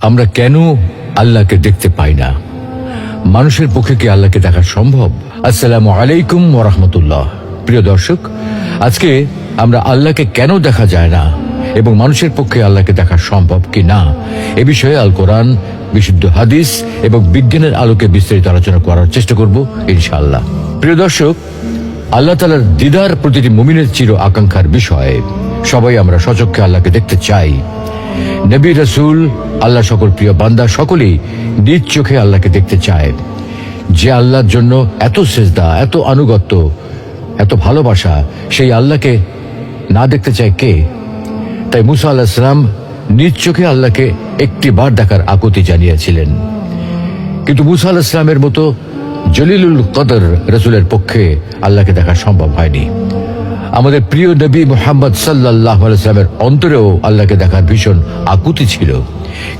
আমরা কেন আল্লাহকে দেখতে পাই না? মানুষের পক্ষে কি আল্লাহকে দেখা সম্ভব? আসসালামু আলাইকুম ওয়া রাহমাতুল্লাহ। প্রিয় দর্শক, আজকে আমরা আল্লাহকে কেন দেখা যায় না এবং মানুষের পক্ষে আল্লাহকে দেখা সম্ভব কি না এ বিষয়ে আল কোরআন, বিশুদ্ধ হাদিস এবং বিজ্ঞানের আলোকে বিস্তারিত আলোচনা করার চেষ্টা করব ইনশাআল্লাহ। প্রিয় দর্শক, আল্লাহ তাআলার দিদার প্রতিটি মুমিনের চির আকাঙ্ক্ষার বিষয়। সবাই আমরা সচক্ষে আল্লাহকে দেখতে চাই। নবী, রাসূল, আল্লাহ সকল প্রিয় বান্দা সকলেই নিজ চোখে আল্লাহকে দেখতে চায়। যে আল্লাহর জন্য এত সেজদা, এত আনুগত্য, এত ভালোবাসা, সেই আল্লাহকে না দেখতে চায় কে? তাই মুসা আলাইহিস সালাম নিজ চোখে আল্লাহকে একটি বার দেখার আকুতি জানিয়েছিলেন। কিন্তু মুসা আলাইহিস সালামের মতো জলিলুল কদর রাসূলের পক্ষে আল্লাহকে দেখা সম্ভব হয়নি। আমাদের প্রিয় নবী মুহাম্মদ সাল্লাল্লাহু আলাইহি ওয়াসাল্লামের অন্তরেও আল্লাহকে দেখার ভীষণ আকুতি ছিল,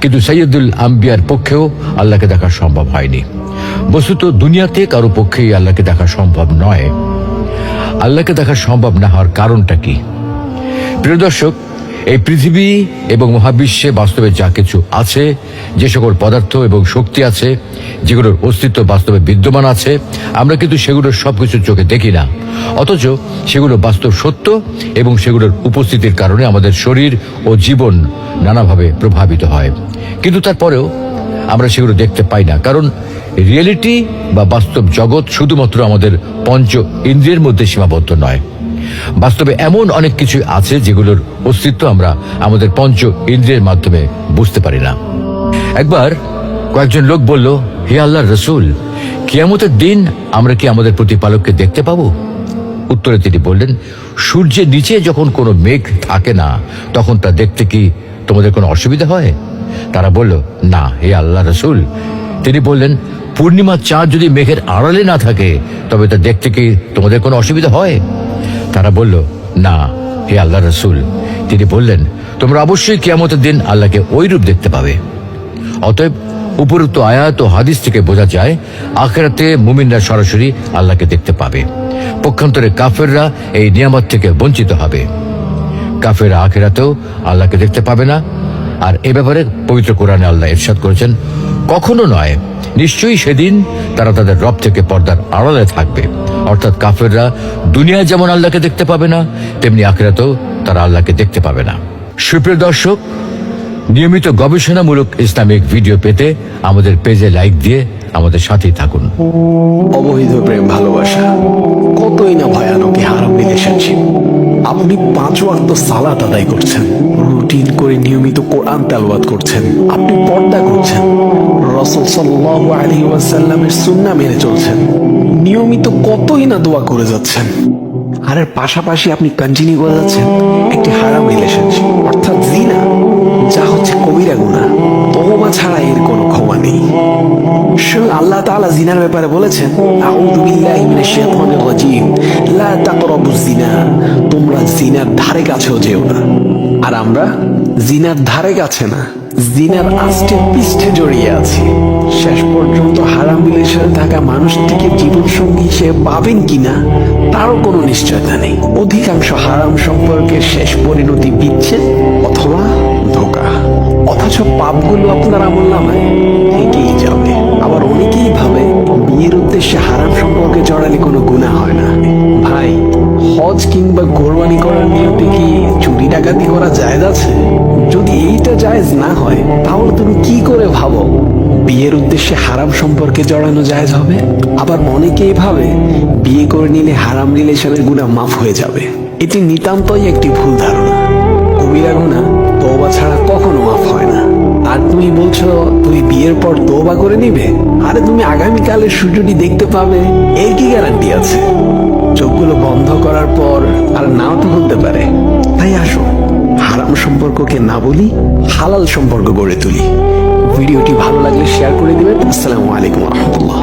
কিন্তু সাইয়্যিদুল আম্বিয়ার পক্ষেও আল্লাহকে দেখা সম্ভব হয়নি। বস্তুত দুনিয়াতে কারো পক্ষেই আল্লাহকে দেখা সম্ভব নয়। আল্লাহকে দেখা সম্ভব না হওয়ার কারণটা কি? প্রিয় দর্শক, এই পৃথিবী এবং মহাবিশ্বে বাস্তবে যা কিছু আছে, যে সকল পদার্থ এবং শক্তি আছে, যেগুলোর অস্তিত্ব বাস্তবে বিদ্যমান আছে, আমরা কিন্তু সেগুলোর সবকিছু চোখে দেখি না। অথচ সেগুলো বাস্তব সত্য এবং সেগুলোর উপস্থিতির কারণে আমাদের শরীর ও জীবন নানাভাবে প্রভাবিত হয়। কিন্তু তারপরেও আমরা সেগুলো দেখতে পাই না, কারণ রিয়েলিটি বা বাস্তব জগৎ শুধুমাত্র আমাদের পঞ্চ ইন্দ্রিয়ের মধ্যে সীমাবদ্ধ নয়। বাস্তবে এমন অনেক কিছু আছে যেগুলোর অস্তিত্ব আমরা আমাদের পঞ্চ ইন্দ্রিয়ের মাধ্যমে বুঝতে পারি না। একবার কয়েকজন লোক বলল, হে আল্লাহর রাসূল, কিয়ামতের দিন আমরা কি আমাদের প্রতিপালককে দেখতে পাবো? উত্তরে তিনি বললেন, সূর্যের নিচে যখন কোনো মেঘ থাকে না, তখন তা দেখতে কি তোমাদের কোনো অসুবিধা হয়? তারা বলল, না হে আল্লাহর রাসূল। তিনি বললেন, পূর্ণিমার চাঁদ যদি মেঘের আড়ালে না থাকে, তবে তা দেখতে কি তোমাদের কোনো অসুবিধা হয়? তারা বলল, না হে আল্লাহর রাসূল। তিনি বললেন, তোমরা অবশ্যই কিয়ামতের দিন আল্লাহকে ওই রূপ দেখতে পাবে। অতএব উপরোক্ত আয়াত ও হাদিস থেকে বোঝা যায়, আখিরাতে মুমিনরা সরাসরি আল্লাহকে দেখতে পাবে। পক্ষান্তরে কাফেররা এই নিয়ামত থেকে বঞ্চিত হবে। কাফেররা আখিরাতেও আল্লাহকে দেখতে পাবে না। আর এ ব্যাপারে পবিত্র কোরআনে আল্লাহ ইরশাদ করেছেন, কখনো নয়, নিশ্চয়ই সেদিন তারা তাদের রব থেকে পর্দার আড়ালে থাকবে। অর্থাৎ কাফেররা দুনিয়ায় যেমন আল্লাহকে দেখতে পাবে না, তেমনি আখিরাতেও তারা আল্লাহকে দেখতে পাবে না। সুপ্রিয় দর্শক, নিয়মিত গবেষণামূলক ইসলামিক ভিডিও পেতে আমাদের পেজে লাইক দিয়ে আমাদের সাথেই থাকুন। অবৈধ প্রেম ভালোবাসা কতই না ভয়ানক হারাম রিলেশনশিপ। আপনি 5 ওয়াক্ত সালাত আদায় করছেন, রুটিন করে নিয়মিত কোরআন তেলাওয়াত করছেন, আপনি পর্দা করছেন, রাসূল সাল্লাল্লাহু আলাইহি ওয়াসাল্লামের সুন্নাহ মেনে চলছেন, নিয়মিত কতই না দোয়া করে যাচ্ছেন, আর এর পাশাপাশি আপনি কন্টিনিউ করে যাচ্ছেন একটি হারাম রিলেশনশিপ অর্থাৎ জিনা, যা হচ্ছে কবিরা গুনাহ। তওবা ছাড়া এর কোনো ক্ষমা নেই। আল্লাহ তাআলা জিনার ব্যাপারে বলেছেন, আউযু বিল্লাহি মিনাশ শাইতানির রাজীম, লা তাকরাবুজ জিনা, তোমরা জিনার ধারে কাছেও যেও না। আর আমরা জিনার ধারে কাছে না, জিনার আষ্টে পৃষ্ঠে জড়িয়ে আছি। শেষ পর্যন্ত হারাম রিলেশনে থাকা মানুষটিকে জীবন সঙ্গী হিসেবে পাবেন কিনা তারও কোনো নিশ্চয়তা নেই। অধিকাংশ হারাম সম্পর্কের শেষ পরিণতি বিচ্ছেদ অথবা ধোঁকা। অথচ পাপগুলো আপনার আমলনামায় থেকেই যাবে। আবার অনেকেই ভাবে বিয়ের উদ্দেশ্যে হারাম সম্পর্কে জড়ালে কোনো গুনাহ হয় না। ভাই, হজ কিংবা কোরবানি করার নিয়তে কি চুরি ডাকাতি করা জায়েজ আছে? যদি এইটা জায়েজ না হয়, তাহলে তুমি কি করে ভাবো বিয়ের উদ্দেশ্যে হারাম সম্পর্কে জড়ানো জায়েজ হবে? আবার অনেকেই ভাবে বিয়ে করে নিলে হারাম রিলেশনের গুনাহ মাফ হয়ে যাবে। এটি নিতান্তই একটি ভুল ধারণা। কবিরা গুনাহ তওবা ছাড়া কখনো মাফ হয় না। আর তুমি বলছো তুমি বিয়ের পর তওবা করে নিবে? আরে তুমি আগামীকালের সূর্যটি দেখতে পাবে, এর কি গ্যারান্টি আছে? চোখগুলো বন্ধ করার পর আর নাও তো হতে পারে। তাই আসো, হারাম সম্পর্ককে না বলি, হালাল সম্পর্ক গড়ে তুলি। ভিডিওটি ভালো লাগলে শেয়ার করে দিবেন। আসসালামু আলাইকুম ওয়া রাহমাতুল্লাহ।